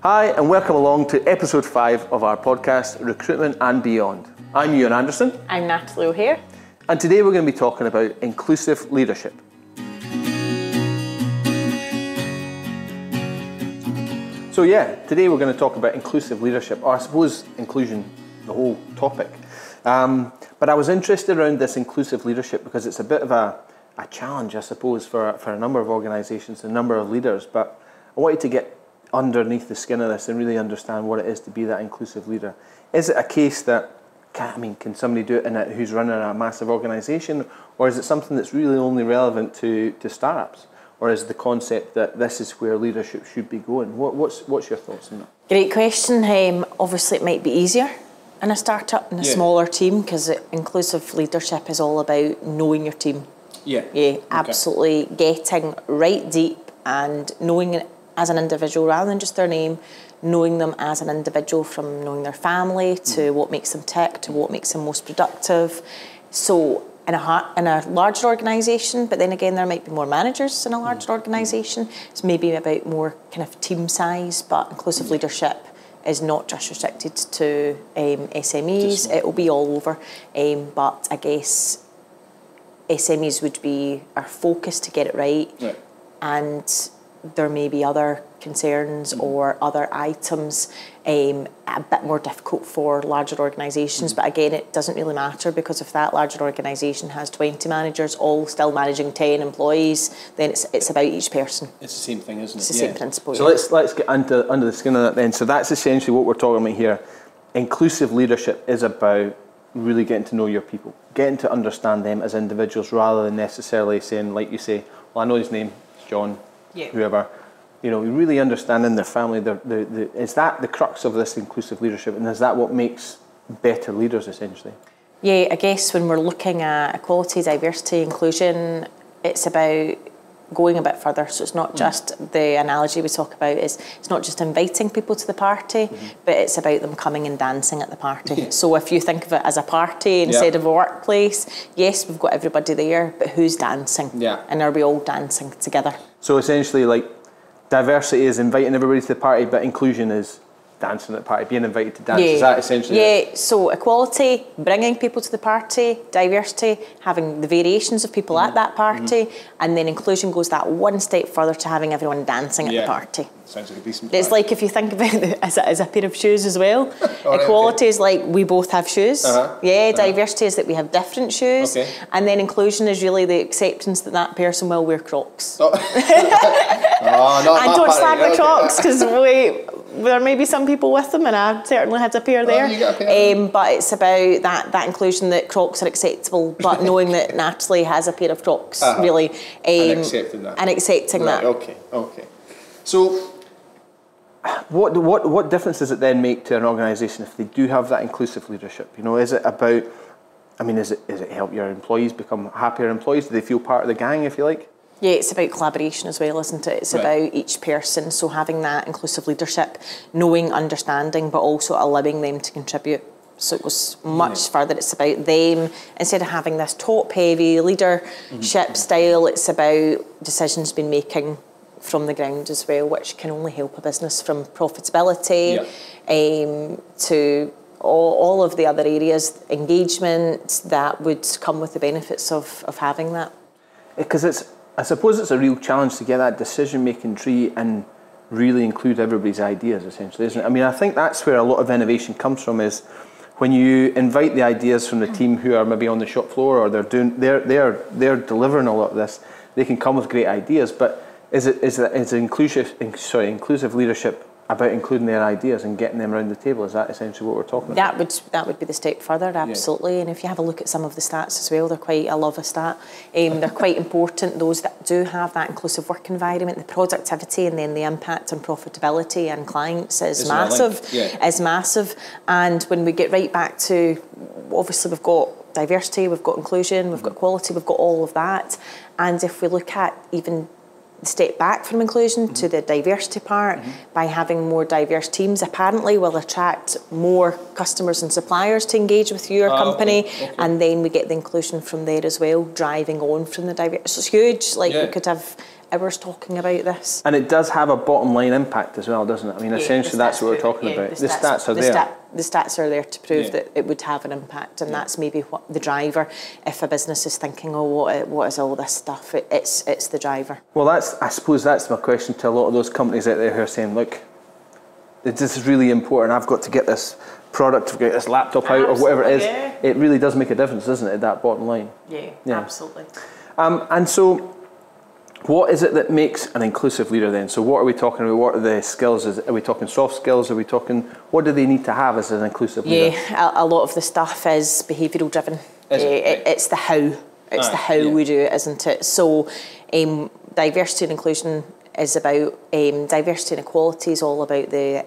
Hi, and welcome along to episode 5 of our podcast, Recruitment and Beyond. I'm Ewan Anderson. I'm Natalie O'Hare. And today we're going to be talking about inclusive leadership. So today we're going to talk about inclusive leadership, or I suppose inclusion, the whole topic. But I was interested around this inclusive leadership because it's a bit of a challenge, I suppose, for a number of organisations, a number of leaders. But I wanted to get underneath the skin of this and really understand what it is to be that inclusive leader. Is it a case that, can somebody do it who's running a massive organisation, or is it something that's really only relevant to startups? Or is the concept that this is where leadership should be going? What's your thoughts on that? Great question. Obviously, it might be easier in a startup, in a smaller team, because inclusive leadership is all about knowing your team. Absolutely getting right deep and knowing it as an individual rather than just their name, knowing them as an individual, from knowing their family to what makes them tick to what makes them most productive. So in a larger organisation, but then again there might be more managers in a larger organisation. It's maybe about more kind of team size, but inclusive leadership is not just restricted to SMEs. It will be all over. But I guess SMEs would be our focus to get it right. And there may be other concerns or other items a bit more difficult for larger organisations, but again it doesn't really matter, because if that larger organisation has 20 managers all still managing 10 employees, then it's about each person. It's the same thing, isn't it? It's the same principle. So let's get under the skin of that then. So that's essentially what we're talking about here. Inclusive leadership is about really getting to know your people, getting to understand them as individuals rather than necessarily saying, like you say, well, I know his name, it's John, whoever. Really understanding their family. Is that the crux of this inclusive leadership, and is that what makes better leaders, essentially? Yeah, I guess when we're looking at equality, diversity, inclusion, it's about going a bit further. So it's not just the analogy we talk about, it's not just inviting people to the party, but it's about them coming and dancing at the party. So if you think of it as a party instead of a workplace, yes, we've got everybody there, but who's dancing? And are we all dancing together? So essentially, like, diversity is inviting everybody to the party, but inclusion is dancing at the party, being invited to dance. Is that essentially it? So equality, bringing people to the party, diversity, having the variations of people at that party, and then inclusion goes that one step further to having everyone dancing at the party. Sounds like a decent It's like if you think about it as a pair of shoes as well. Equality is like we both have shoes. Diversity is that we have different shoes. And then inclusion is really the acceptance that that person will wear Crocs. And don't slag the Crocs, because there may be some people with them, and I certainly had a pair there. But it's about that inclusion, that Crocs are acceptable, but knowing that Natalie has a pair of Crocs, really. And accepting that. And accepting that. Okay. So what difference does it then make to an organisation if they do have that inclusive leadership? Is it about, is it help your employees become happier employees? Do they feel part of the gang, if you like? Yeah, it's about collaboration as well, isn't it? It's about each person. So having that inclusive leadership, knowing, understanding, but also allowing them to contribute. So it goes much further. It's about them. Instead of having this top-heavy leadership style, it's about decisions being making from the ground as well, which can only help a business, from profitability to all of the other areas, engagement, that would come with the benefits of having that. Because I suppose it's a real challenge to get that decision-making tree and really include everybody's ideas, essentially, isn't it? I think that's where a lot of innovation comes from, is when you invite the ideas from the team who are maybe on the shop floor, or they're delivering a lot of this. They can come with great ideas, but is inclusive leadership about including their ideas and getting them around the table? Is that essentially what we're talking about? That would be the step further, absolutely. And if you have a look at some of the stats as well, I love a stat. They're quite important, those that do have that inclusive work environment. The productivity and then the impact on profitability and clients is massive. And when we get right back to, obviously we've got diversity, we've got inclusion, we've got equality, we've got all of that. And if we look at even step back from inclusion to the diversity part, by having more diverse teams, apparently will attract more customers and suppliers to engage with your company, and then we get the inclusion from there as well, driving on from the diversity. So it's huge. We could have hours talking about this. And it does have a bottom line impact as well, doesn't it? I mean, essentially that's what we're talking about. The stats are there. The stats are there to prove that it would have an impact, and that's maybe what the driver, if a business is thinking, oh, what is all this stuff, it's the driver. Well, I suppose that's my question to a lot of those companies out there who are saying, look, this is really important, I've got to get this product, to get this laptop out, or whatever it is. Yeah. It really does make a difference, doesn't it, that bottom line? Yeah, absolutely. And so, what is it that makes an inclusive leader then? So what are we talking about? What are the skills? Are we talking soft skills? Are we talking, what do they need to have as an inclusive leader? Yeah, a lot of the stuff is behavioural driven. It's the how. It's the how we do it, isn't it? So diversity and inclusion is about, diversity and equality is all about the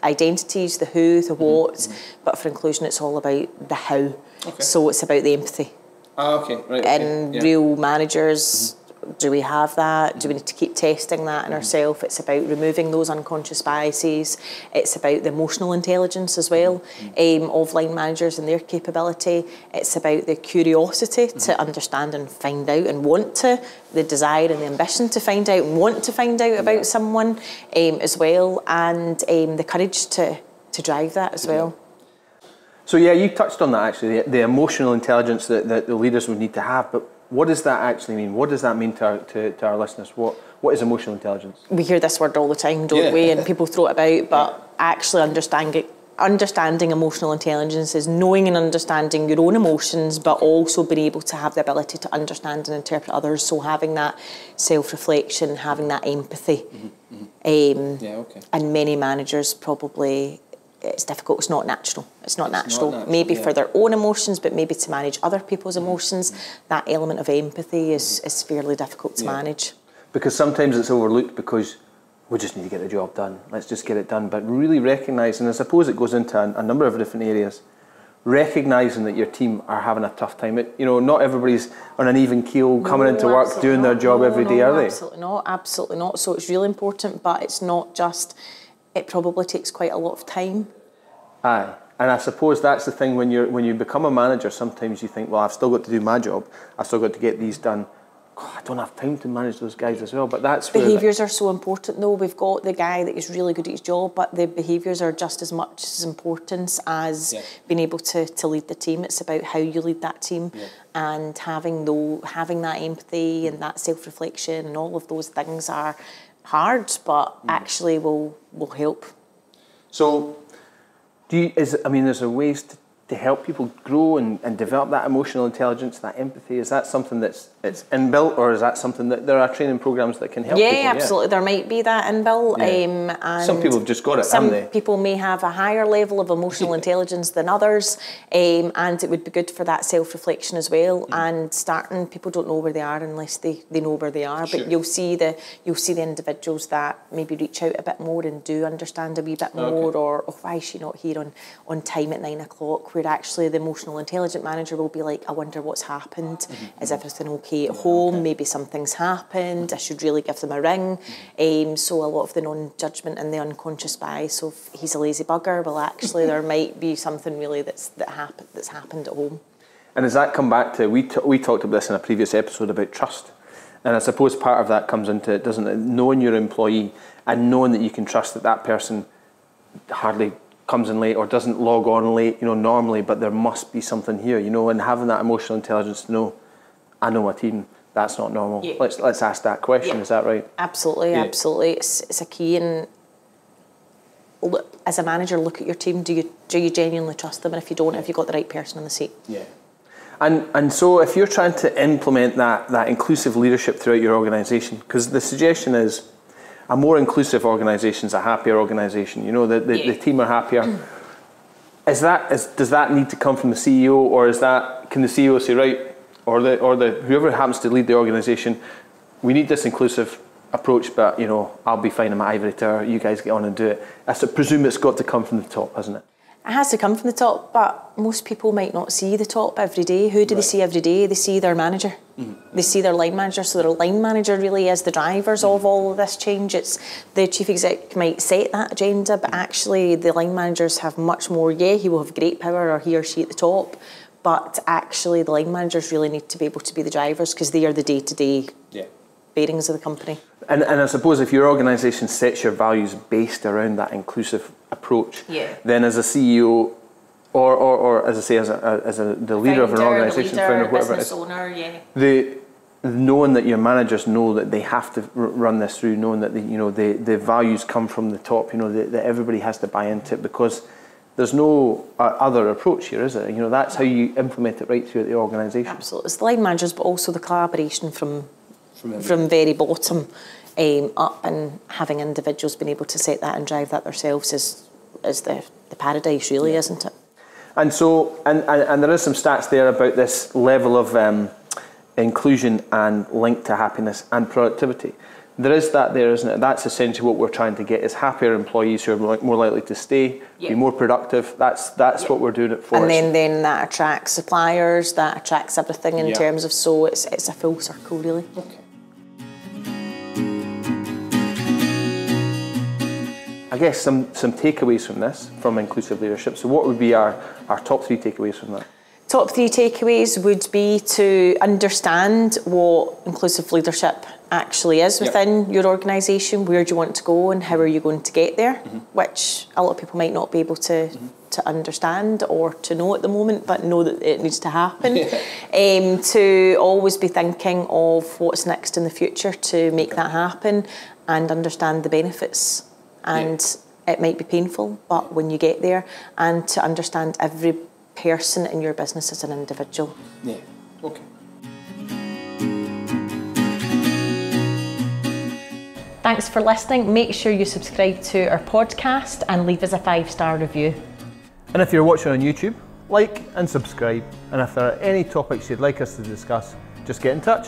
identities, the who, the what, but for inclusion it's all about the how. Okay. So it's about the empathy. Right. And real managers, do we have that? Do we need to keep testing that in ourselves? It's about removing those unconscious biases. It's about the emotional intelligence as well of line managers and their capability. It's about the curiosity to understand and find out and want to, the desire and the ambition to find out and want to find out about someone as well, and the courage to drive that as well. So you touched on that actually, the emotional intelligence that the leaders would need to have, but what does that actually mean? What does that mean to our listeners? What is emotional intelligence? We hear this word all the time, don't we? And people throw it about, but actually understanding emotional intelligence is knowing and understanding your own emotions, but also being able to have the ability to understand and interpret others. So having that self-reflection, having that empathy. And many managers probably, it's difficult, it's not natural. It's not natural. Maybe for their own emotions, but maybe to manage other people's emotions, that element of empathy is fairly difficult to manage. Because sometimes it's overlooked because we just need to get the job done. Let's just get it done. But really recognising, I suppose it goes into a number of different areas, recognising that your team are having a tough time. Not everybody's on an even keel coming into work doing their job every day, are they? Absolutely not. So it's really important, but it's not just, it probably takes quite a lot of time. Aye, and I suppose that's the thing when you become a manager, sometimes you think, well, I've still got to do my job, I've still got to get these done. God, I don't have time to manage those guys as well, but that's behaviours are so important though. We've got the guy that is really good at his job, but the behaviours are just as much as important as being able to lead the team. It's about how you lead that team and having that empathy and that self-reflection and all of those things are hard, but actually will help. So, is there ways to help people grow and develop that emotional intelligence, that empathy? Is that something it's inbuilt, or is that something that there are training programs that can help people? Yeah, absolutely. There might be that inbuilt. And some people have just got it, haven't they? Some people may have a higher level of emotional intelligence than others, and it would be good for that self-reflection as well. And starting, people don't know where they are unless they know where they are. But you'll see the individuals that maybe reach out a bit more and do understand a wee bit more, or why is she not here on time at 9 o'clock? Where actually the emotional intelligent manager will be like, I wonder what's happened. Is everything okay at home? Maybe something's happened. I should really give them a ring. So a lot of the non-judgment and the unconscious bias of he's a lazy bugger. Well, actually, there might be something really that's happened at home. And does that come back to we talked about this in a previous episode about trust, and I suppose part of that comes into it, doesn't it? Knowing your employee and knowing that you can trust that person hardly comes in late or doesn't log on late, normally, but there must be something here, and having that emotional intelligence to know, I know my team, that's not normal. Yeah. Let's ask that question. Is that right? Absolutely, absolutely. It's a key. And as a manager, look at your team. Do you genuinely trust them? And if you don't, have you got the right person on the seat? Yeah. And so if you're trying to implement that inclusive leadership throughout your organisation, because the suggestion is, a more inclusive organisation is a happier organisation. The team are happier. Does that need to come from the CEO, or can the CEO say, right, or the whoever happens to lead the organisation, we need this inclusive approach, but I'll be fine in my ivory tower. You guys get on and do it. I presume it's got to come from the top, hasn't it? It has to come from the top, but most people might not see the top every day. Who do they see every day? They see their manager. They see their line manager, so their line manager really is the drivers of all of this change. It's the chief exec might set that agenda, but actually the line managers have much more. Yeah, he will have great power, or he or she at the top, but actually the line managers really need to be able to be the drivers, because they are the day-to-day bearings of the company. And I suppose if your organisation sets your values based around that inclusive approach, then as a CEO, or as I say, as the leader of an organisation, founder, whatever it is, owner, knowing that your managers know that they have to run this through, knowing that the values come from the top, that everybody has to buy into it, because there's no other approach here, is it? That's how you implement it right through the organisation. Absolutely, it's the line managers, but also the collaboration from very bottom up, and having individuals being able to set that and drive that themselves is the paradise, really, isn't it? And so, and there is some stats there about this level of inclusion and link to happiness and productivity. There is that there, isn't it? That's essentially what we're trying to get, is happier employees who are more likely to stay, be more productive. That's what we're doing it for. And then that attracts suppliers, that attracts everything in terms of, so it's a full circle, really. Okay. I guess some takeaways from this, from inclusive leadership. So what would be our top 3 takeaways from that? Top 3 takeaways would be to understand what inclusive leadership actually is within your organisation. Where do you want to go and how are you going to get there? Which a lot of people might not be able to understand or to know at the moment, but know that it needs to happen. To always be thinking of what's next in the future to make that happen, and understand the benefits. And it might be painful, but when you get there, and to understand every person in your business as an individual. Yeah, okay. Thanks for listening. Make sure you subscribe to our podcast and leave us a 5-star review. And if you're watching on YouTube, like and subscribe. And if there are any topics you'd like us to discuss, just get in touch.